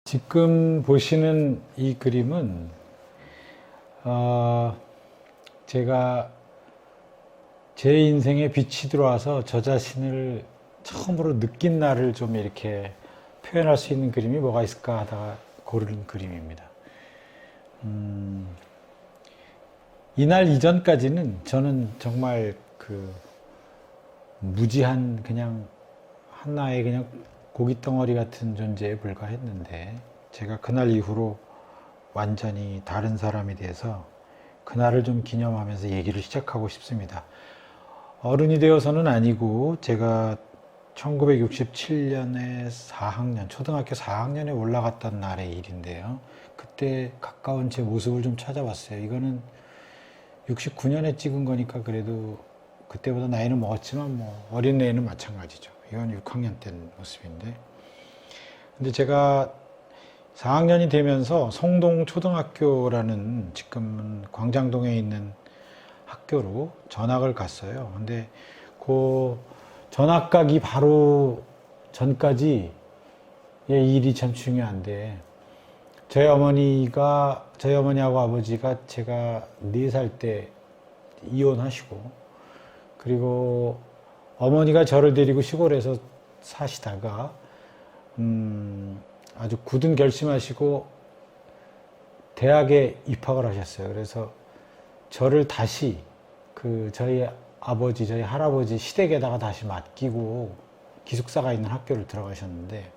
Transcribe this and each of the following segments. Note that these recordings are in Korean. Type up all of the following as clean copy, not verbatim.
지금 보시는 이 그림은 제가 제 인생에 빛이 들어와서 저 자신을 처음으로 느낀 날을 좀 이렇게 표현할 수 있는 그림이 뭐가 있을까 하다가 고른 그림입니다. 이날 이전까지는 저는 정말 그 무지한 그냥 하나의 그냥 고깃덩어리 같은 존재에 불과했는데, 제가 그날 이후로 완전히 다른 사람이 돼서 그날을 좀 기념하면서 얘기를 시작하고 싶습니다. 어른이 되어서는 아니고, 제가 1967년에 4학년, 초등학교 4학년에 올라갔던 날의 일인데요. 그때 가까운 제 모습을 좀 찾아봤어요. 이거는 69년에 찍은 거니까 그래도 그때보다 나이는 먹었지만 뭐 어린 애는 마찬가지죠. 이건 6학년 때 모습인데, 근데 제가 4학년이 되면서 성동초등학교라는 지금은 광장동에 있는 학교로 전학을 갔어요. 근데 그 전학 가기 바로 전까지 이 일이 참 중요한데, 저희 어머니하고 아버지가 제가 4살 때 이혼하시고, 그리고 어머니가 저를 데리고 시골에서 사시다가 아주 굳은 결심하시고 대학에 입학을 하셨어요. 그래서 저를 다시 저희 아버지, 저희 할아버지 시댁에다가 다시 맡기고 기숙사가 있는 학교를 들어가셨는데,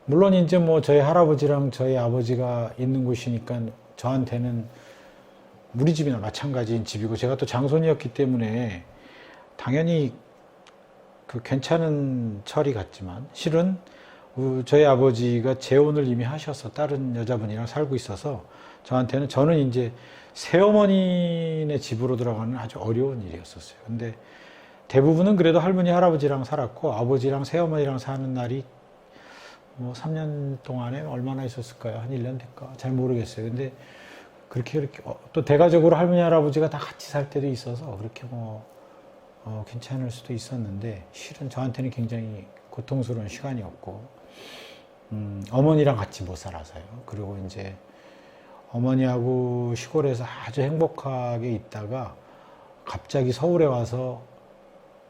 물론 이제 뭐 저희 할아버지랑 저희 아버지가 있는 곳이니까 저한테는 우리 집이나 마찬가지인 집이고, 제가 또 장손이었기 때문에 당연히 그 괜찮은 처리 같지만, 실은 저희 아버지가 재혼을 이미 하셔서 다른 여자분이랑 살고 있어서 저는 이제 새어머니네 집으로 들어가는 아주 어려운 일이었었어요. 근데 대부분은 그래도 할머니, 할아버지랑 살았고, 아버지랑 새어머니랑 사는 날이 뭐 3년 동안에 얼마나 있었을까요? 한 1년 될까? 잘 모르겠어요. 근데 그렇게 또 대가족으로 할머니, 할아버지가 다 같이 살 때도 있어서 그렇게 괜찮을 수도 있었는데, 실은 저한테는 굉장히 고통스러운 시간이었고, 어머니랑 같이 못 살아서요. 그리고 이제 어머니하고 시골에서 아주 행복하게 있다가 갑자기 서울에 와서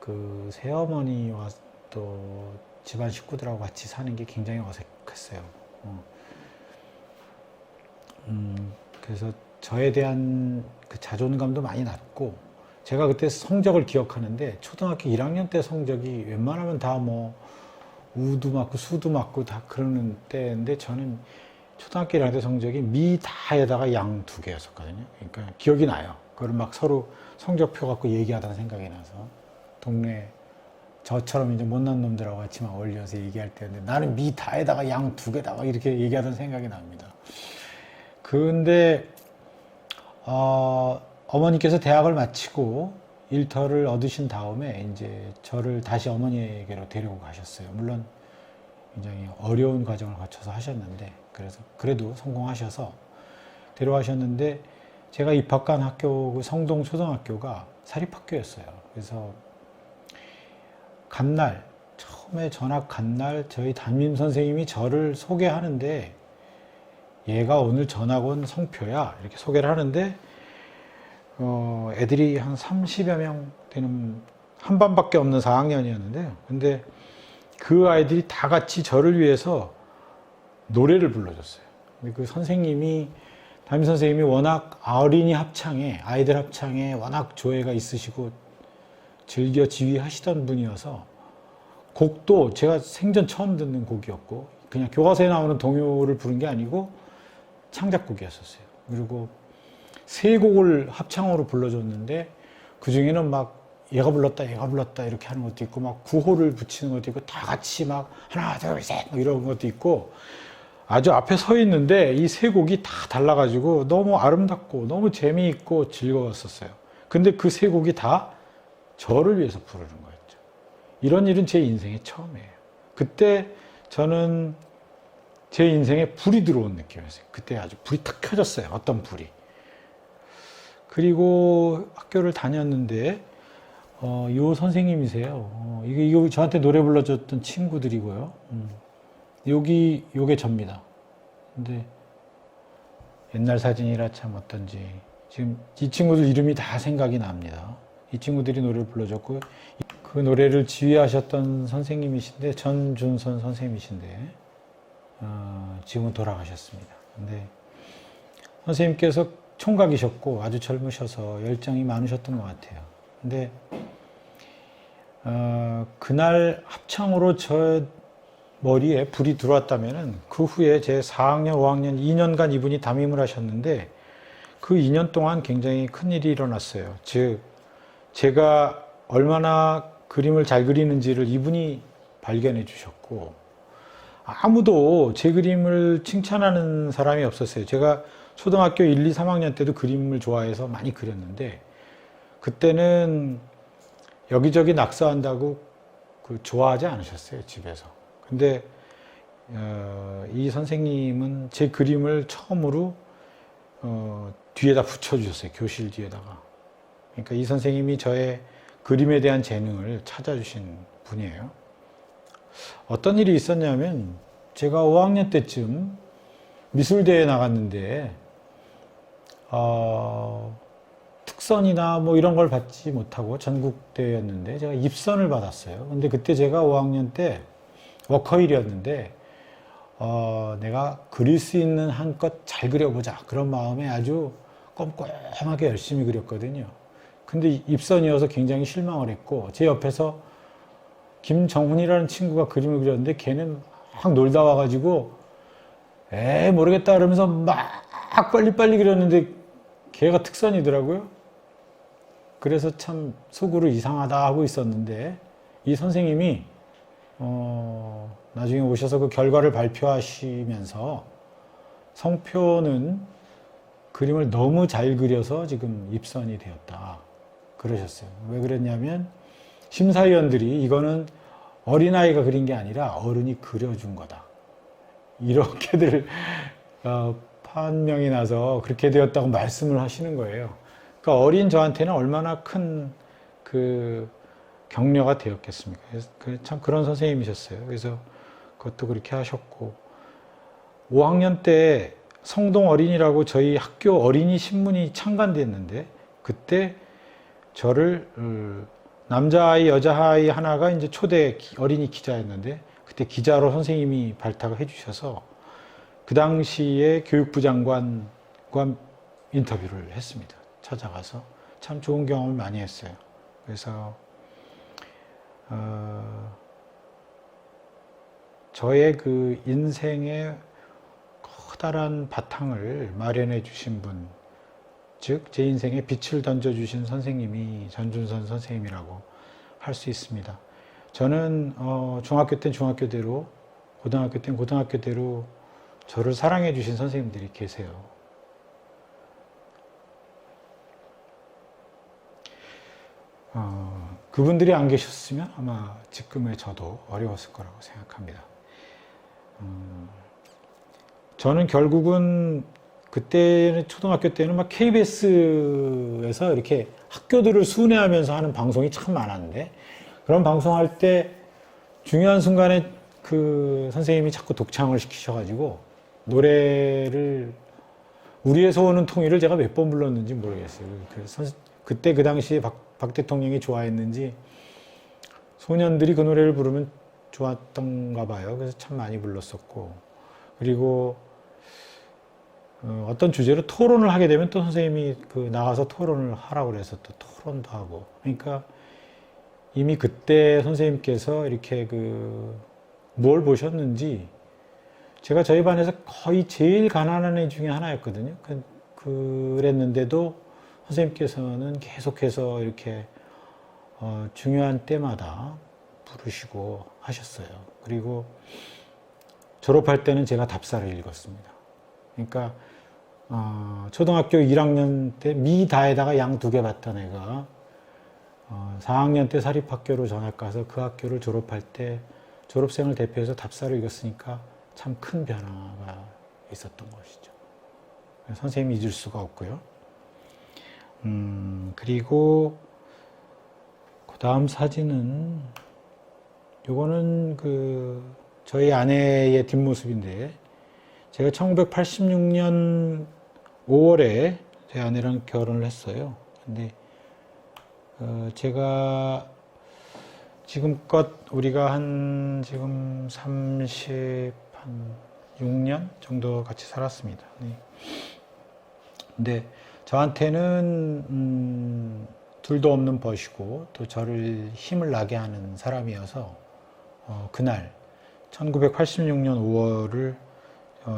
그 새어머니와 또 집안 식구들하고 같이 사는 게 굉장히 어색했어요. 그래서 저에 대한 그 자존감도 많이 낮고, 제가 그때 성적을 기억하는데 초등학교 1학년 때 성적이 웬만하면 다 뭐 우도 맞고 수도 맞고 다 그러는 때인데, 저는 초등학교 1학년 때 성적이 미 다에다가 양 2개였었거든요. 그러니까 기억이 나요. 그걸 막 서로 성적표 갖고 얘기하던 생각이 나서, 동네 저처럼 이제 못난 놈들하고 같이 막 어울려서 얘기할 때인데, 나는 미 다에다가 양 2개다가 이렇게 얘기하던 생각이 납니다. 근데 어머니께서 대학을 마치고 일터를 얻으신 다음에 이제 저를 다시 어머니에게로 데리고 가셨어요. 물론 굉장히 어려운 과정을 거쳐서 하셨는데, 그래도 성공하셔서 데려가셨는데, 제가 입학한 학교, 그 성동 초등학교가 사립학교였어요. 그래서 처음에 전학 간 날 저희 담임 선생님이 저를 소개하는데, 얘가 오늘 전학 온 성표야, 이렇게 소개를 하는데, 애들이 한 30여 명 되는 한 반밖에 없는 4학년이었는데요. 근데 그 아이들이 다 같이 저를 위해서 노래를 불러줬어요. 근데 그 담임 선생님이 워낙 아이들 합창에 워낙 조예가 있으시고 즐겨 지휘하시던 분이어서, 곡도 제가 생전 처음 듣는 곡이었고, 그냥 교과서에 나오는 동요를 부른 게 아니고 창작곡이었었어요. 그리고 3곡을 합창으로 불러줬는데, 그 중에는 막 얘가 불렀다 이렇게 하는 것도 있고, 막 구호를 붙이는 것도 있고, 다 같이 막 하나 둘 셋 이런 것도 있고, 아주 앞에 서 있는데 이 3곡이 다 달라가지고 너무 아름답고 너무 재미있고 즐거웠었어요. 근데 그 3곡이 다 저를 위해서 부르는 거였죠. 이런 일은 제 인생의 처음이에요. 그때 저는 제 인생에 불이 들어온 느낌이었어요. 그때 아주 불이 탁 켜졌어요. 어떤 불이. 그리고 학교를 다녔는데, 요 선생님이세요. 이거 저한테 노래 불러줬던 친구들이고요. 요게 접니다. 근데 옛날 사진이라 참 어떤지 지금 이 친구들 이름이 다 생각이 납니다. 이 친구들이 노래를 불러줬고 그 노래를 지휘하셨던 선생님이신데 전준선 선생님이신데 지금은 돌아가셨습니다. 근데 선생님께서 총각이셨고 아주 젊으셔서 열정이 많으셨던 것 같아요. 근데 그날 합창으로 저 머리에 불이 들어왔다면은 그 후에 제 4학년, 5학년 2년간 이분이 담임을 하셨는데 그 2년 동안 굉장히 큰 일이 일어났어요. 즉 제가 얼마나 그림을 잘 그리는지를 이분이 발견해 주셨고 아무도 제 그림을 칭찬하는 사람이 없었어요. 제가 초등학교 1, 2, 3학년 때도 그림을 좋아해서 많이 그렸는데 그때는 여기저기 낙서한다고 좋아하지 않으셨어요, 집에서. 근데 이 선생님은 제 그림을 처음으로 뒤에다 붙여주셨어요, 교실 뒤에다가. 그러니까 이 선생님이 저의 그림에 대한 재능을 찾아주신 분이에요. 어떤 일이 있었냐면 제가 5학년 때쯤 미술대회에 나갔는데 특선이나 뭐 이런 걸 받지 못하고 전국대회였는데 제가 입선을 받았어요. 근데 그때 제가 5학년 때 워커힐이었는데 내가 그릴 수 있는 한껏 잘 그려보자 그런 마음에 아주 꼼꼼하게 열심히 그렸거든요. 근데 입선이어서 굉장히 실망을 했고 제 옆에서 김정훈이라는 친구가 그림을 그렸는데 걔는 막 놀다 와가지고 모르겠다 그러면서 막 빨리빨리 그렸는데 걔가 특선이더라고요. 그래서 참 속으로 이상하다 하고 있었는데 이 선생님이 나중에 오셔서 그 결과를 발표하시면서 성표는 그림을 너무 잘 그려서 지금 입선이 되었다 그러셨어요. 왜 그랬냐면 심사위원들이 이거는 어린아이가 그린 게 아니라 어른이 그려준 거다 이렇게들 판명이 나서 그렇게 되었다고 말씀을 하시는 거예요. 그러니까 어린 저한테는 얼마나 큰 그 격려가 되었겠습니까? 참 그런 선생님이셨어요. 그래서 그것도 그렇게 하셨고 5학년 때 성동 어린이라고 저희 학교 어린이 신문이 창간됐는데 그때 저를 남자아이 여자아이 하나가 이제 초대 어린이 기자였는데 그때 기자로 선생님이 발탁을 해주셔서 그 당시에 교육부 장관과 인터뷰를 했습니다. 찾아가서 참 좋은 경험을 많이 했어요. 그래서 저의 그 인생의 커다란 바탕을 마련해 주신 분, 즉 제 인생에 빛을 던져 주신 선생님이 전준선 선생님이라고 할 수 있습니다. 저는 중학교 땐 중학교대로, 고등학교 땐 고등학교대로 저를 사랑해 주신 선생님들이 계세요. 그분들이 안 계셨으면 아마 지금의 저도 어려웠을 거라고 생각합니다. 저는 결국은 그때는 초등학교 때는 막 KBS에서 이렇게 학교들을 순회하면서 하는 방송이 참 많았는데 그런 방송할 때 중요한 순간에 그 선생님이 자꾸 독창을 시키셔가지고 노래를 우리의 소원은 통일을 제가 몇 번 불렀는지 모르겠어요. 그때 그 당시에 박 대통령이 좋아했는지 소년들이 그 노래를 부르면 좋았던가 봐요. 그래서 참 많이 불렀었고 그리고 어떤 주제로 토론을 하게 되면 또 선생님이 나가서 토론을 하라고 그래서 또 토론도 하고 그러니까 이미 그때 선생님께서 이렇게 뭘 보셨는지 제가 저희 반에서 거의 제일 가난한 애 중에 하나였거든요. 그랬는데도 선생님께서는 계속해서 이렇게 중요한 때마다 부르시고 하셨어요. 그리고 졸업할 때는 제가 답사를 읽었습니다. 그러니까 초등학교 1학년 때 미다에다가 양 2개 받던 애가 4학년 때 사립학교로 전학 가서 그 학교를 졸업할 때 졸업생을 대표해서 답사를 읽었으니까 참 큰 변화가 있었던 것이죠. 선생님이 잊을 수가 없고요. 그리고 그 다음 사진은 요거는 저희 아내의 뒷모습인데, 제가 1986년 5월에 제 아내랑 결혼을 했어요. 근데 제가 지금껏 우리가 한 지금 36년 정도 같이 살았습니다. 네. 근데 저한테는 둘도 없는 벗이고 또 저를 힘을 나게 하는 사람이어서 그날 1986년 5월을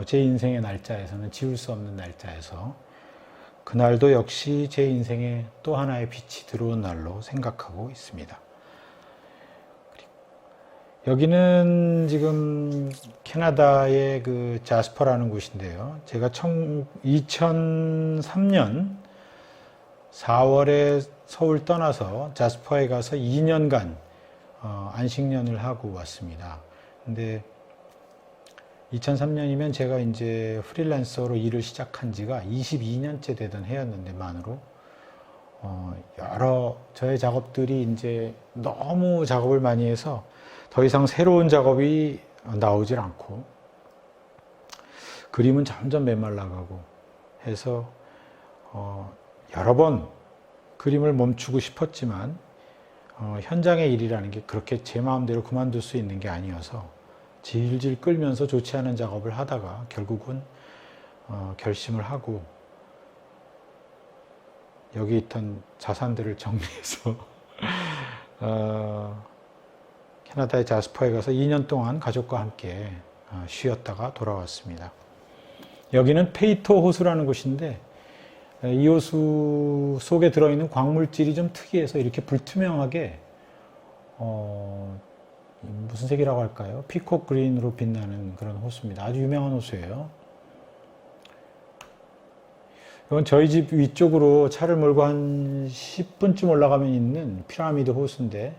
제 인생의 날짜에서는 지울 수 없는 날짜에서, 그날도 역시 제 인생에 또 하나의 빛이 들어온 날로 생각하고 있습니다. 여기는 지금 캐나다의 그 자스퍼라는 곳인데요. 제가 2003년 4월에 서울 떠나서 자스퍼에 가서 2년간 안식년을 하고 왔습니다. 근데 2003년이면 제가 이제 프리랜서로 일을 시작한 지가 22년째 되던 해였는데, 만으로 여러 저의 작업들이 이제 너무 작업을 많이 해서 더 이상 새로운 작업이 나오질 않고, 그림은 점점 메말라가고 해서 여러 번 그림을 멈추고 싶었지만 현장의 일이라는 게 그렇게 제 마음대로 그만둘 수 있는 게 아니어서 질질 끌면서 좋지 않은 작업을 하다가 결국은 결심을 하고 여기 있던 자산들을 정리해서 캐나다의 자스퍼에 가서 2년 동안 가족과 함께 쉬었다가 돌아왔습니다. 여기는 페이토 호수라는 곳인데, 이 호수 속에 들어있는 광물질이 좀 특이해서 이렇게 불투명하게 무슨 색이라고 할까요? 피콕 그린으로 빛나는 그런 호수입니다. 아주 유명한 호수예요. 이건 저희 집 위쪽으로 차를 몰고 한 10분쯤 올라가면 있는 피라미드 호수인데,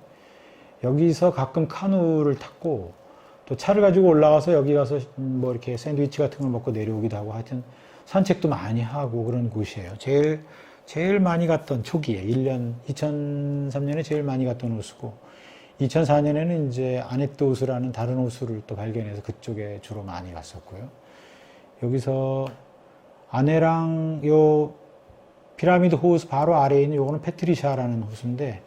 여기서 가끔 카누를 탔고 또 차를 가지고 올라가서 여기 가서 뭐 이렇게 샌드위치 같은 걸 먹고 내려오기도 하고, 하여튼 산책도 많이 하고 그런 곳이에요. 제일 많이 갔던 초기에 2003년에 제일 많이 갔던 호수고, 2004년에는 이제 아네트 호수라는 다른 호수를 또 발견해서 그쪽에 주로 많이 갔었고요. 여기서 아내랑 요 피라미드 호수 바로 아래에 있는 요거는 페트리샤라는 호수인데,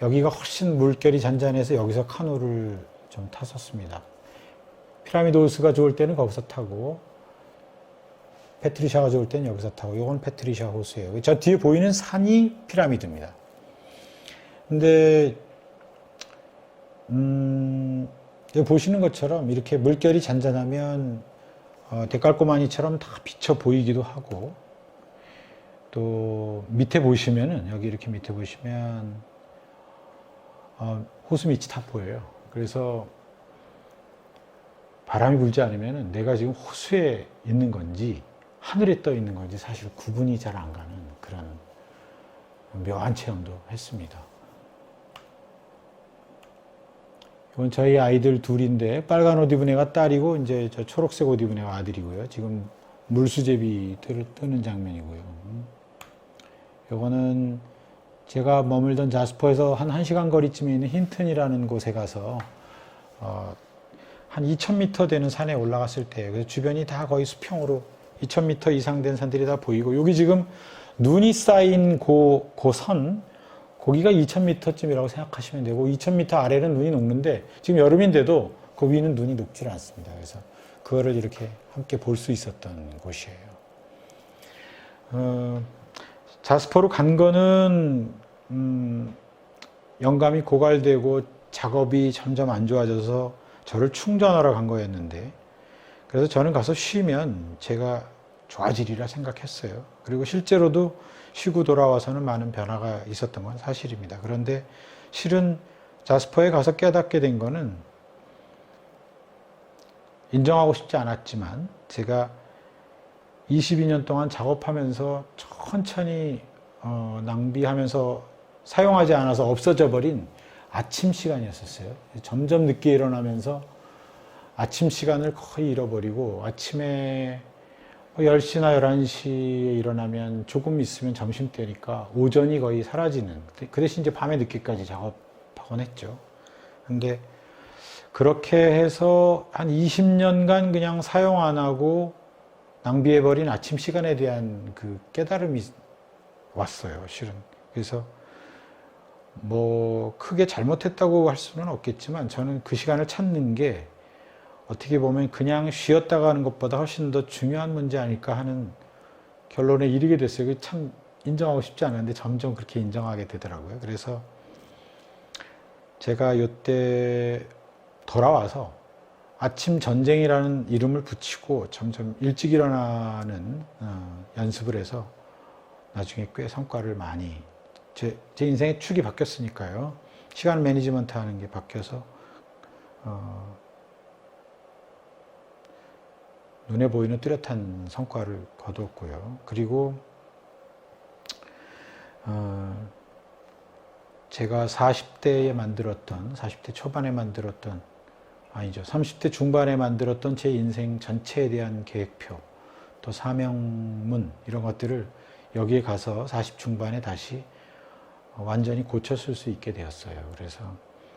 여기가 훨씬 물결이 잔잔해서 여기서 카누를 좀 탔었습니다. 피라미드 호수가 좋을 때는 거기서 타고, 페트리샤가 좋을 때는 여기서 타고, 요건 페트리샤 호수예요. 저 뒤에 보이는 산이 피라미드입니다. 근데 여기 보시는 것처럼 이렇게 물결이 잔잔하면 데칼코마니처럼 다 비쳐 보이기도 하고, 또 밑에 보시면은, 여기 이렇게 밑에 보시면 호수 밑이 다 보여요. 그래서 바람이 불지 않으면 내가 지금 호수에 있는 건지 하늘에 떠 있는 건지 사실 구분이 잘 안 가는 그런 묘한 체험도 했습니다. 이건 저희 아이들 둘인데, 빨간 옷 입은 애가 딸이고 이제 저 초록색 옷 입은 애가 아들이고요. 지금 물수제비 뜨는 장면이고요. 이거는 제가 머물던 자스퍼에서 한 1시간 거리쯤에 있는 힌튼이라는 곳에 가서 한 2000m 되는 산에 올라갔을 때예요. 그래서 주변이 다 거의 수평으로 2000m 이상 된 산들이 다 보이고, 여기 지금 눈이 쌓인 그 선, 거기가 2000m쯤이라고 생각하시면 되고, 2000m 아래는 눈이 녹는데 지금 여름인데도 그 위는 눈이 녹질 않습니다. 그래서 그거를 이렇게 함께 볼 수 있었던 곳이에요. 자스퍼로 간 거는 영감이 고갈되고 작업이 점점 안 좋아져서 저를 충전하러 간 거였는데, 그래서 저는 가서 쉬면 제가 좋아지리라 생각했어요. 그리고 실제로도 쉬고 돌아와서는 많은 변화가 있었던 건 사실입니다. 그런데 실은 자스퍼에 가서 깨닫게 된 거는, 인정하고 싶지 않았지만 제가 22년 동안 작업하면서 천천히 낭비하면서 사용하지 않아서 없어져 버린 아침 시간이었어요. 점점 늦게 일어나면서 아침 시간을 거의 잃어버리고, 아침에 10시나 11시에 일어나면 조금 있으면 점심때니까 오전이 거의 사라지는, 그 대신 이제 밤에 늦게까지 작업하곤 했죠. 근데 그렇게 해서 한 20년간 그냥 사용 안 하고 낭비해버린 아침 시간에 대한 그 깨달음이 왔어요, 실은. 그래서 뭐 크게 잘못했다고 할 수는 없겠지만 저는 그 시간을 찾는 게 어떻게 보면 그냥 쉬었다 가는 것보다 훨씬 더 중요한 문제 아닐까 하는 결론에 이르게 됐어요. 그게 참 인정하고 싶지 않았는데 점점 그렇게 인정하게 되더라고요. 그래서 제가 이때 돌아와서 아침 전쟁이라는 이름을 붙이고 점점 일찍 일어나는 연습을 해서 나중에 꽤 성과를 많이 제 인생의 축이 바뀌었으니까요. 시간 매니지먼트 하는 게 바뀌어서 눈에 보이는 뚜렷한 성과를 거두었고요. 그리고 제가 40대에 만들었던, 40대 초반에 만들었던, 아니죠, 30대 중반에 만들었던 제 인생 전체에 대한 계획표, 또 사명문, 이런 것들을 여기에 가서 40 중반에 다시 완전히 고쳐 쓸 수 있게 되었어요. 그래서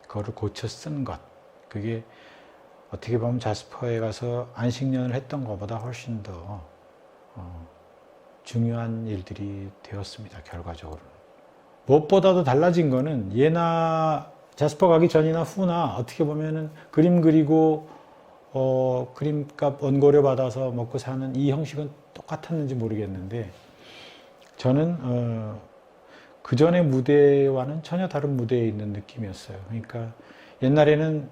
그거를 고쳐 쓴 것, 그게 어떻게 보면 자스퍼에 가서 안식년을 했던 것보다 훨씬 더 중요한 일들이 되었습니다. 결과적으로는. 무엇보다도 달라진 거는 예나 자스퍼 가기 전이나 후나 어떻게 보면은 그림 그리고 그림값 원고료 받아서 먹고 사는 이 형식은 똑같았는지 모르겠는데 저는 그 전의 무대와는 전혀 다른 무대에 있는 느낌이었어요. 그러니까 옛날에는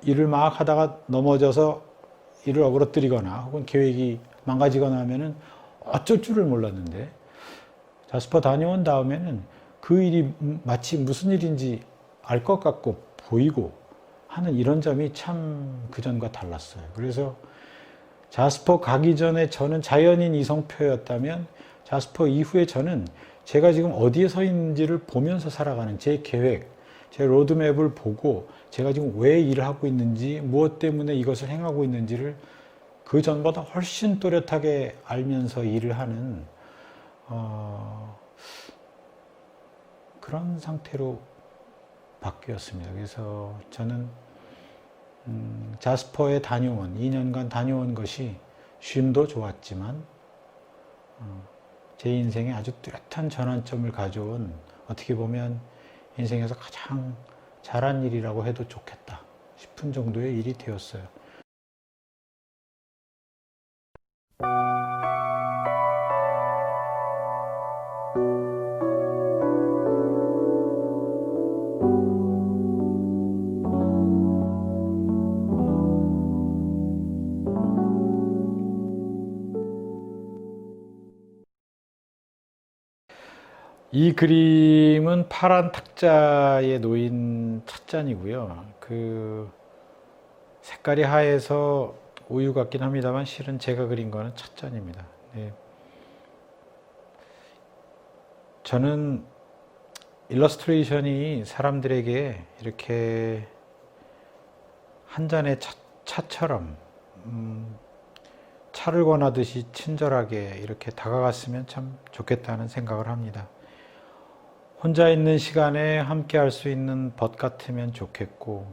일을 막 하다가 넘어져서 일을 어그러뜨리거나 혹은 계획이 망가지거나 하면은 어쩔 줄을 몰랐는데 자스퍼 다녀온 다음에는 그 일이 마치 무슨 일인지 알 것 같고 보이고 하는 이런 점이 참 그전과 달랐어요. 그래서 자스퍼 가기 전에 저는 자연인 이성표였다면 자스퍼 이후에 저는 제가 지금 어디에 서 있는지를 보면서 살아가는 제 계획, 제 로드맵을 보고 제가 지금 왜 일을 하고 있는지, 무엇 때문에 이것을 행하고 있는지를 그 전보다 훨씬 또렷하게 알면서 일을 하는 그런 상태로 바뀌었습니다. 그래서 저는 자스퍼에 다녀온 2년간 다녀온 것이 쉼도 좋았지만 제 인생에 아주 뚜렷한 전환점을 가져온 어떻게 보면 인생에서 가장 잘한 일이라고 해도 좋겠다 싶은 정도의 일이 되었어요. 이 그림은 파란 탁자에 놓인 찻잔이고요. 그 색깔이 하얘서 우유 같긴 합니다만 실은 제가 그린 거는 찻잔입니다. 네. 저는 일러스트레이션이 사람들에게 이렇게 한 잔의 차처럼 차를 권하듯이 친절하게 이렇게 다가갔으면 참 좋겠다는 생각을 합니다. 혼자 있는 시간에 함께 할 수 있는 벗 같으면 좋겠고,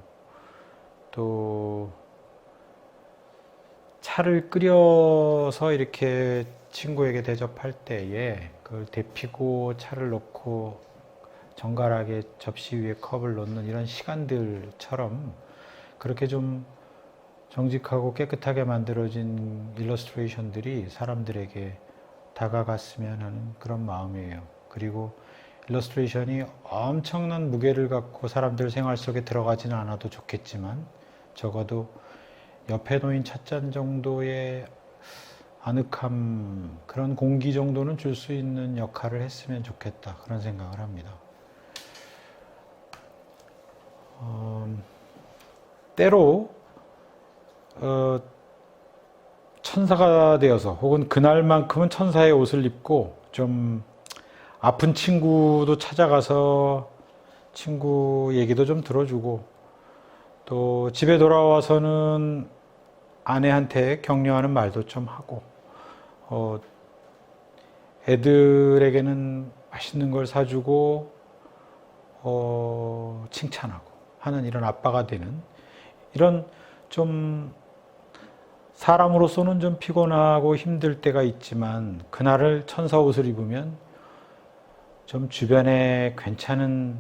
또 차를 끓여서 이렇게 친구에게 대접할 때에 그걸 데피고 차를 넣고 정갈하게 접시 위에 컵을 놓는 이런 시간들처럼 그렇게 좀 정직하고 깨끗하게 만들어진 일러스트레이션들이 사람들에게 다가갔으면 하는 그런 마음이에요. 그리고 일러스트레이션이 엄청난 무게를 갖고 사람들 생활 속에 들어가지는 않아도 좋겠지만 적어도 옆에 놓인 찻잔 정도의 아늑함, 그런 공기 정도는 줄 수 있는 역할을 했으면 좋겠다, 그런 생각을 합니다. 때로 천사가 되어서 혹은 그날만큼은 천사의 옷을 입고 좀 아픈 친구도 찾아가서 친구 얘기도 좀 들어주고, 또 집에 돌아와서는 아내한테 격려하는 말도 좀 하고, 애들에게는 맛있는 걸 사주고 칭찬하고, 하는 이런 아빠가 되는 이런 좀 사람으로서는 좀 피곤하고 힘들 때가 있지만 그날을 천사 옷을 입으면 좀 주변에 괜찮은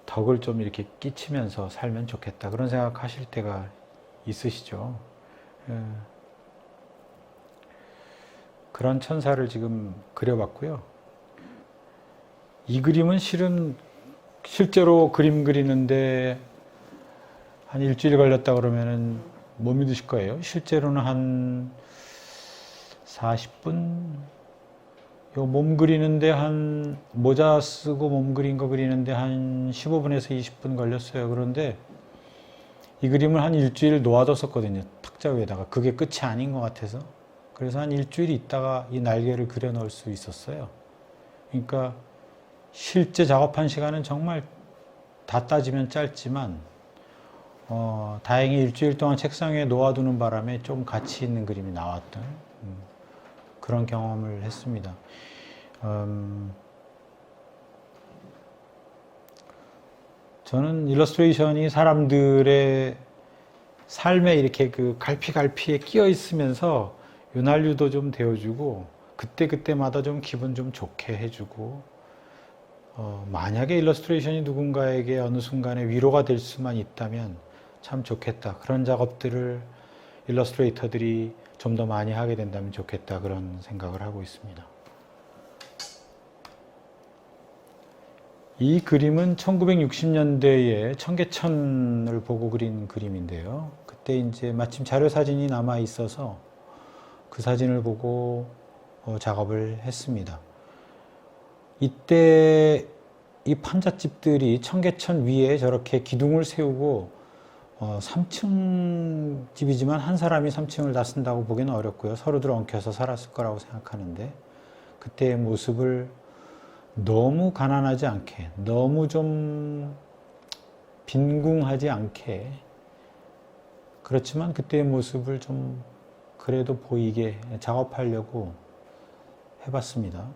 덕을 좀 이렇게 끼치면서 살면 좋겠다 그런 생각하실 때가 있으시죠. 그런 천사를 지금 그려봤고요. 이 그림은 실제로 그림 그리는데 한 일주일 걸렸다 그러면은 못 믿으실 거예요. 실제로는 한 40분? 요 몸 그리는데 한 모자 쓰고 몸 그린 거 그리는데 한 15분에서 20분 걸렸어요. 그런데 이 그림을 한 일주일 놓아뒀었거든요. 탁자 위에다가. 그게 끝이 아닌 것 같아서. 그래서 한 일주일 있다가 이 날개를 그려 넣을 수 있었어요. 그러니까 실제 작업한 시간은 정말 다 따지면 짧지만 다행히 일주일 동안 책상 위에 놓아두는 바람에 좀 가치 있는 그림이 나왔던 그런 경험을 했습니다. 저는 일러스트레이션이 사람들의 삶에 이렇게 그 갈피갈피에 끼어 있으면서 윤활유도 좀 되어주고 그때그때마다 좀 기분 좀 좋게 해주고 만약에 일러스트레이션이 누군가에게 어느 순간에 위로가 될 수만 있다면 참 좋겠다. 그런 작업들을 일러스트레이터들이 좀 더 많이 하게 된다면 좋겠다. 그런 생각을 하고 있습니다. 이 그림은 1960년대에 청계천을 보고 그린 그림인데요. 그때 이제 마침 자료 사진이 남아 있어서 그 사진을 보고 작업을 했습니다. 이때 이 판잣집들이 청계천 위에 저렇게 기둥을 세우고 3층 집이지만 한 사람이 3층을 다 쓴다고 보기는 어렵고요. 서로들 엉켜서 살았을 거라고 생각하는데 그때의 모습을 너무 가난하지 않게, 너무 좀 빈궁하지 않게 그렇지만 그때의 모습을 좀 그래도 보이게 작업하려고 해봤습니다.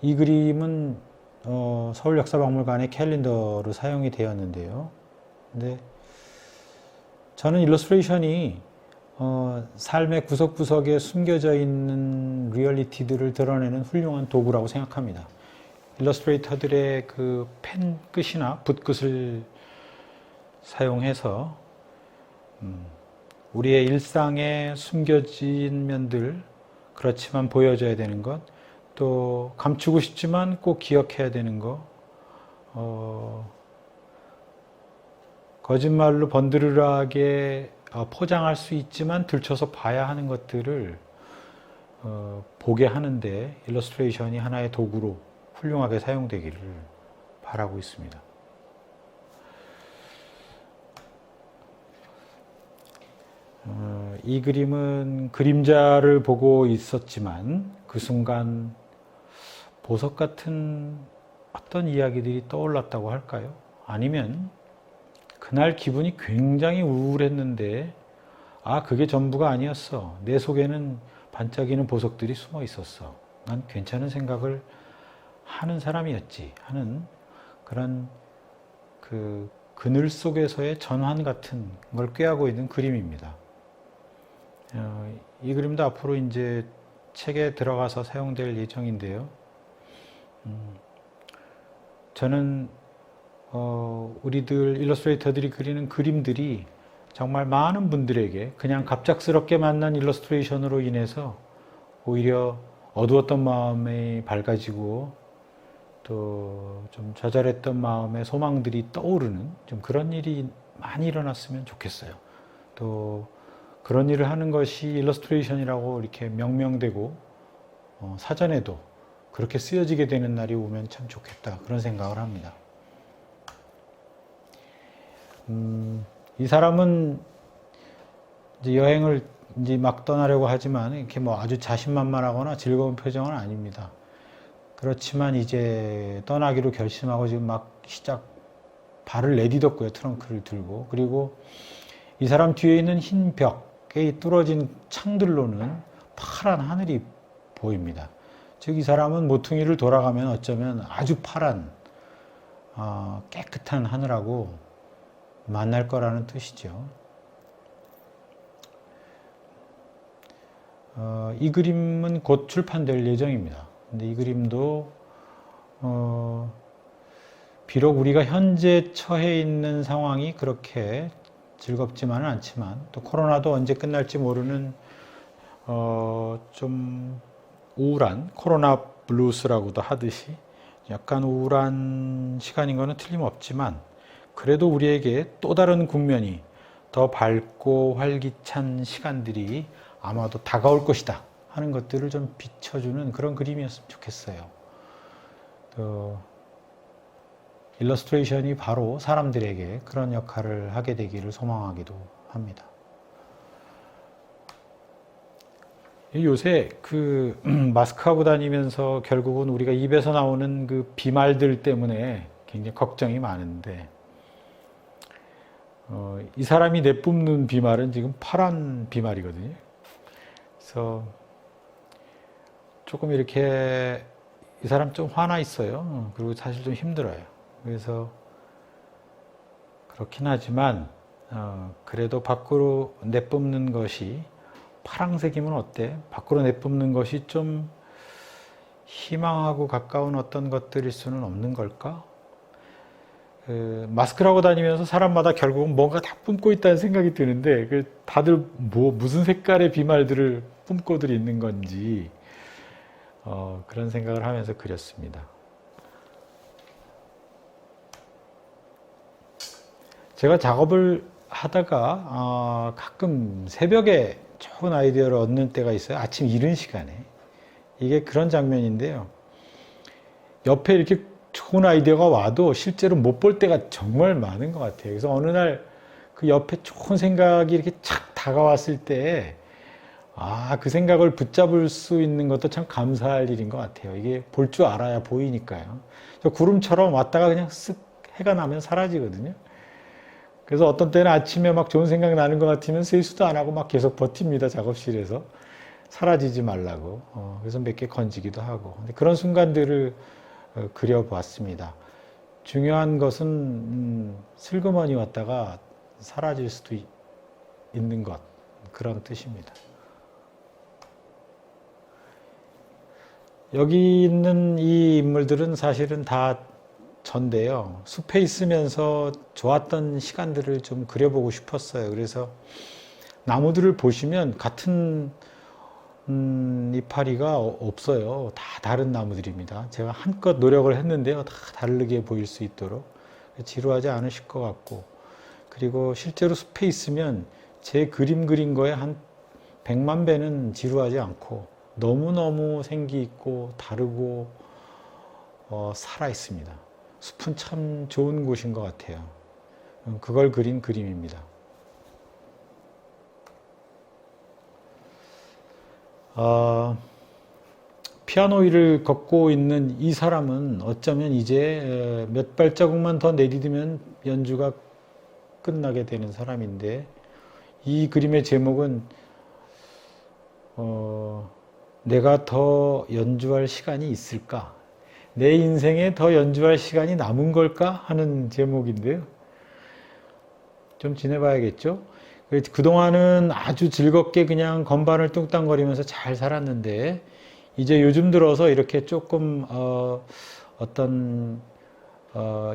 이 그림은 서울역사박물관의 캘린더로 사용이 되었는데요. 근데 저는 일러스트레이션이 삶의 구석구석에 숨겨져 있는 리얼리티들을 드러내는 훌륭한 도구라고 생각합니다. 일러스트레이터들의 그 펜 끝이나 붓 끝을 사용해서 우리의 일상에 숨겨진 면들, 그렇지만 보여줘야 되는 것, 또 감추고 싶지만 꼭 기억해야 되는 거, 거짓말로 번드르르하게 포장할 수 있지만 들춰서 봐야 하는 것들을 보게 하는데 일러스트레이션이 하나의 도구로 훌륭하게 사용되기를 바라고 있습니다. 이 그림은 그림자를 보고 있었지만 그 순간 보석 같은 어떤 이야기들이 떠올랐다고 할까요? 아니면 그날 기분이 굉장히 우울했는데 그게 전부가 아니었어. 내 속에는 반짝이는 보석들이 숨어 있었어. 난 괜찮은 생각을 하는 사람이었지 하는 그런 그 그늘 속에서의 전환 같은 걸 꾀하고 있는 그림입니다. 이 그림도 앞으로 이제 책에 들어가서 사용될 예정인데요. 저는 우리들 일러스트레이터들이 그리는 그림들이 정말 많은 분들에게 그냥 갑작스럽게 만난 일러스트레이션으로 인해서 오히려 어두웠던 마음이 밝아지고 또 좀 좌절했던 마음의 소망들이 떠오르는 좀 그런 일이 많이 일어났으면 좋겠어요. 또 그런 일을 하는 것이 일러스트레이션이라고 이렇게 명명되고 사전에도 그렇게 쓰여지게 되는 날이 오면 참 좋겠다 그런 생각을 합니다. 이 사람은 이제 여행을 이제 막 떠나려고 하지만 이렇게 뭐 아주 자신만만하거나 즐거운 표정은 아닙니다. 그렇지만 이제 떠나기로 결심하고 지금 막 발을 내디뎠고요. 트렁크를 들고. 그리고 이 사람 뒤에 있는 흰 벽에 뚫어진 창들로는 파란 하늘이 보입니다. 즉 이 사람은 모퉁이를 돌아가면 어쩌면 아주 파란 깨끗한 하늘하고 만날 거라는 뜻이죠. 이 그림은 곧 출판될 예정입니다. 근데 이 그림도 비록 우리가 현재 처해 있는 상황이 그렇게 즐겁지만은 않지만 또 코로나도 언제 끝날지 모르는 좀 우울한 코로나 블루스라고도 하듯이 약간 우울한 시간인 것은 틀림없지만 그래도 우리에게 또 다른 국면이 더 밝고 활기찬 시간들이 아마도 다가올 것이다 하는 것들을 좀 비춰주는 그런 그림이었으면 좋겠어요. 일러스트레이션이 바로 사람들에게 그런 역할을 하게 되기를 소망하기도 합니다. 요새 마스크하고 다니면서 결국은 우리가 입에서 나오는 그 비말들 때문에 굉장히 걱정이 많은데 이 사람이 내뿜는 비말은 지금 파란 비말이거든요. 그래서 조금 이렇게 이 사람 좀 화나 있어요. 그리고 사실 좀 힘들어요. 그래서 그렇긴 하지만 그래도 밖으로 내뿜는 것이 파란색이면 어때? 밖으로 내뿜는 것이 좀 희망하고 가까운 어떤 것들일 수는 없는 걸까? 마스크를 하고 다니면서 사람마다 결국은 뭔가 다 뿜고 있다는 생각이 드는데 다들 무슨 색깔의 비말들을 뿜고들 있는 건지 그런 생각을 하면서 그렸습니다. 제가 작업을 하다가 가끔 새벽에 좋은 아이디어를 얻는 때가 있어요. 아침 이른 시간에. 이게 그런 장면인데요. 옆에 이렇게 좋은 아이디어가 와도 실제로 못 볼 때가 정말 많은 것 같아요. 그래서 어느 날 그 옆에 좋은 생각이 이렇게 착 다가왔을 때 그 생각을 붙잡을 수 있는 것도 참 감사할 일인 것 같아요. 이게 볼 줄 알아야 보이니까요. 저 구름처럼 왔다가 그냥 쓱 해가 나면 사라지거든요. 그래서 어떤 때는 아침에 막 좋은 생각 나는 것 같으면 세수도 안 하고 막 계속 버팁니다. 작업실에서. 사라지지 말라고. 그래서 몇 개 건지기도 하고. 근데 그런 순간들을 그려보았습니다. 중요한 것은 슬그머니 왔다가 사라질 수도 있는 것. 그런 뜻입니다. 여기 있는 이 인물들은 사실은 다 전데요. 숲에 있으면서 좋았던 시간들을 좀 그려보고 싶었어요. 그래서 나무들을 보시면 같은 이파리가 없어요. 다 다른 나무들입니다. 제가 한껏 노력을 했는데요. 다 다르게 보일 수 있도록 지루하지 않으실 것 같고 그리고 실제로 숲에 있으면 제 그림 그린 거에 한 100만 배는 지루하지 않고 너무너무 생기 있고 다르고 살아 있습니다. 숲은 참 좋은 곳인 것 같아요. 그걸 그린 그림입니다. 피아노 위를 걷고 있는 이 사람은 어쩌면 이제 몇 발자국만 더 내디디면 연주가 끝나게 되는 사람인데 이 그림의 제목은 내가 더 연주할 시간이 있을까? 내 인생에 더 연주할 시간이 남은 걸까? 하는 제목인데요. 좀 지내봐야겠죠? 그동안은 아주 즐겁게 그냥 건반을 뚱땅거리면서 잘 살았는데 이제 요즘 들어서 이렇게 조금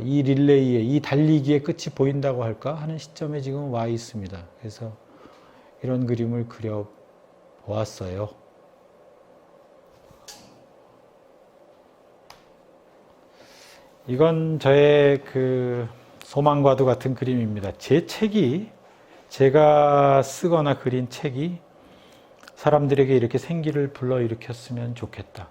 이 릴레이의 이 달리기의 끝이 보인다고 할까 하는 시점에 지금 와 있습니다. 그래서 이런 그림을 그려 보았어요. 이건 저의 소망과도 같은 그림입니다. 제 책이 제가 쓰거나 그린 책이 사람들에게 이렇게 생기를 불러일으켰으면 좋겠다.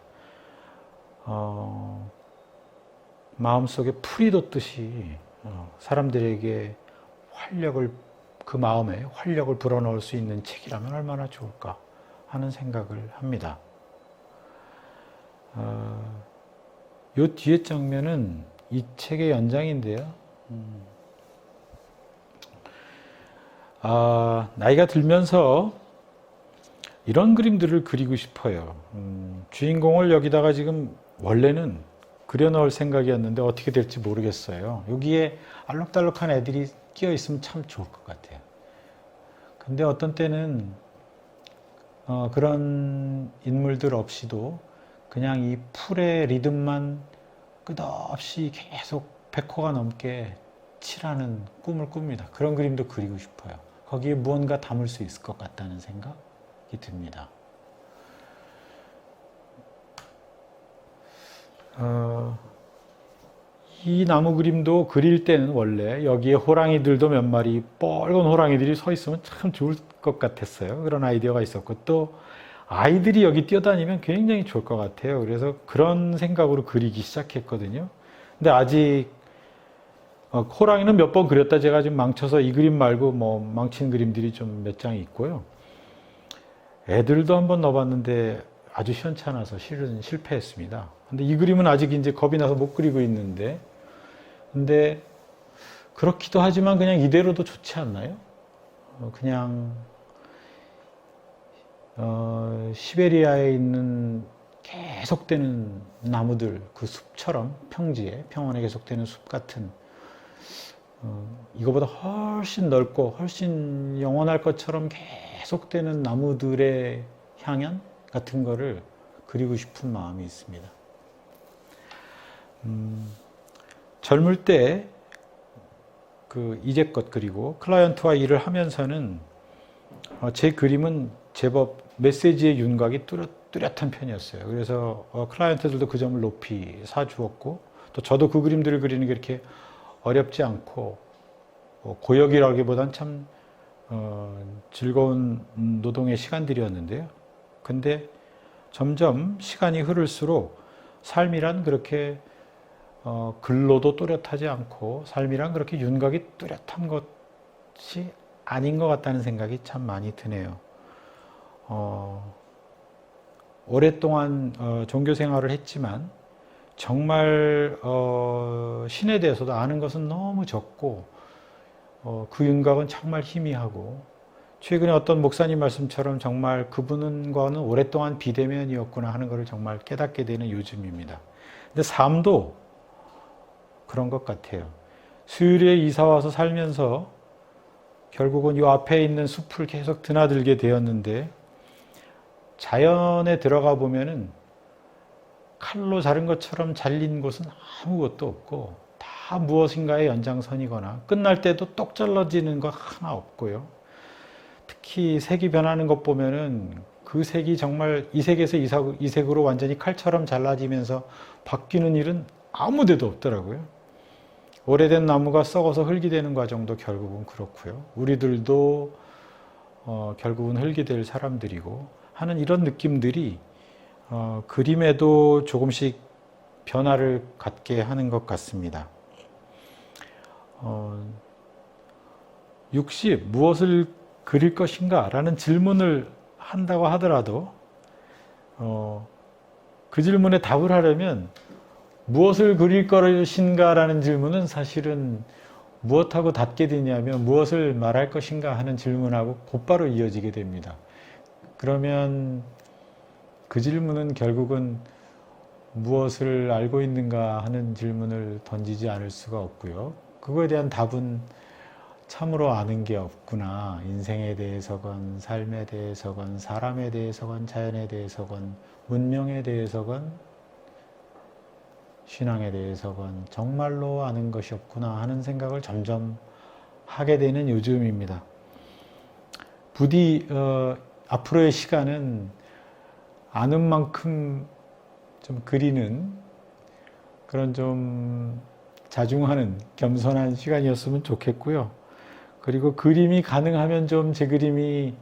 마음속에 풀이 돋듯이 사람들에게 그 마음에 활력을 불어넣을 수 있는 책이라면 얼마나 좋을까 하는 생각을 합니다. 요 뒤에 장면은 이 책의 연장인데요. 나이가 들면서 이런 그림들을 그리고 싶어요. 주인공을 여기다가 지금 원래는 그려놓을 생각이었는데 어떻게 될지 모르겠어요. 여기에 알록달록한 애들이 끼어 있으면 참 좋을 것 같아요. 근데 어떤 때는 그런 인물들 없이도 그냥 이 풀의 리듬만 끝없이 계속 100호가 넘게 칠하는 꿈을 꿉니다. 그런 그림도 그리고 싶어요. 거기에 무언가 담을 수 있을 것 같다는 생각이 듭니다. 이 나무 그림도 그릴 때는 원래 여기에 호랑이들도 몇 마리 빨간 호랑이들이 서 있으면 참 좋을 것 같았어요. 그런 아이디어가 있었고 또 아이들이 여기 뛰어다니면 굉장히 좋을 것 같아요. 그래서 그런 생각으로 그리기 시작했거든요. 근데 아직 호랑이는 몇 번 그렸다 제가 지금 망쳐서 이 그림 말고 뭐 망친 그림들이 좀 몇 장이 있고요. 애들도 한번 넣어봤는데 아주 시원찮아서 실은 실패했습니다. 근데 이 그림은 아직 이제 겁이 나서 못 그리고 있는데, 근데 그렇기도 하지만 그냥 이대로도 좋지 않나요? 그냥 시베리아에 있는 계속되는 나무들, 그 숲처럼 평지에 평원에 계속되는 숲 같은 이거보다 훨씬 넓고 훨씬 영원할 것처럼 계속되는 나무들의 향연 같은 거를 그리고 싶은 마음이 있습니다. 젊을 때 그 이제껏 그리고 클라이언트와 일을 하면서는 제 그림은 제법 메시지의 윤곽이 뚜렷한 편이었어요. 그래서 클라이언트들도 그 점을 높이 사주었고 또 저도 그 그림들을 그리는 게 이렇게 어렵지 않고 고역이라기보단 참 즐거운 노동의 시간들이었는데요. 근데 점점 시간이 흐를수록 삶이란 그렇게 글로도 또렷하지 않고 삶이란 그렇게 윤곽이 뚜렷한 것이 아닌 것 같다는 생각이 참 많이 드네요. 오랫동안 종교 생활을 했지만 정말 신에 대해서도 아는 것은 너무 적고 그 윤곽은 정말 희미하고 최근에 어떤 목사님 말씀처럼 정말 그분과는 오랫동안 비대면이었구나 하는 것을 정말 깨닫게 되는 요즘입니다. 근데 삶도 그런 것 같아요. 수유리에 이사 와서 살면서 결국은 이 앞에 있는 숲을 계속 드나들게 되었는데 자연에 들어가 보면은 칼로 자른 것처럼 잘린 곳은 아무것도 없고 다 무엇인가의 연장선이거나 끝날 때도 똑 잘라지는 거 하나 없고요. 특히 색이 변하는 것 보면은 그 색이 정말 이 색에서 이 색으로 완전히 칼처럼 잘라지면서 바뀌는 일은 아무 데도 없더라고요. 오래된 나무가 썩어서 흙이 되는 과정도 결국은 그렇고요. 우리들도 결국은 흙이 될 사람들이고 하는 이런 느낌들이 그림에도 조금씩 변화를 갖게 하는 것 같습니다. 60. 무엇을 그릴 것인가? 라는 질문을 한다고 하더라도 그 질문에 답을 하려면 무엇을 그릴 것인가 라는 질문은 사실은 무엇하고 닿게 되냐면 무엇을 말할 것인가 하는 질문하고 곧바로 이어지게 됩니다. 그러면 그 질문은 결국은 무엇을 알고 있는가 하는 질문을 던지지 않을 수가 없고요. 그거에 대한 답은 참으로 아는 게 없구나. 인생에 대해서건 삶에 대해서건 사람에 대해서건 자연에 대해서건 문명에 대해서건 신앙에 대해서건 정말로 아는 것이 없구나 하는 생각을 점점 하게 되는 요즘입니다. 부디 앞으로의 시간은 아는 만큼 좀 그리는 그런 좀 자중하는 겸손한 시간이었으면 좋겠고요. 그리고 그림이 가능하면 좀 제 그림이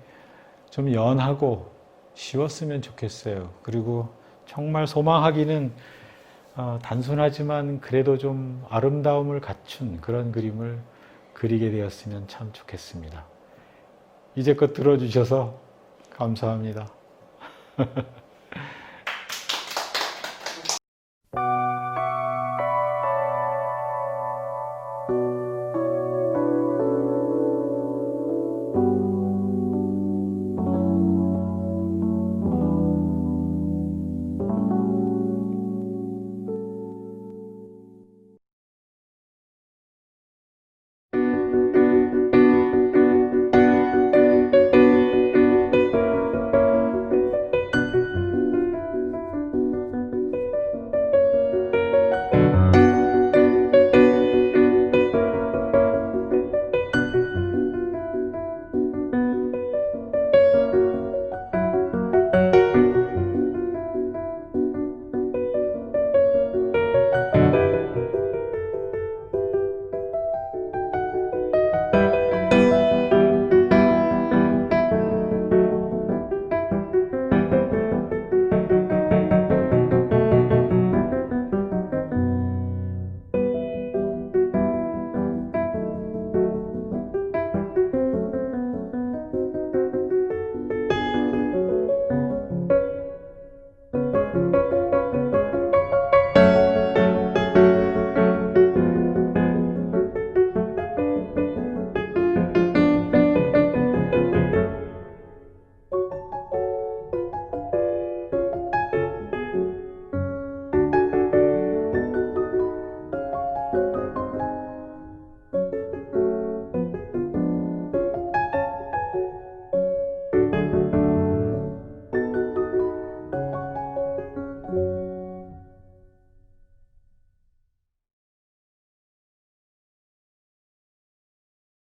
좀 연하고 쉬웠으면 좋겠어요. 그리고 정말 소망하기는 단순하지만 그래도 좀 아름다움을 갖춘 그런 그림을 그리게 되었으면 참 좋겠습니다. 이제껏 들어주셔서 감사합니다.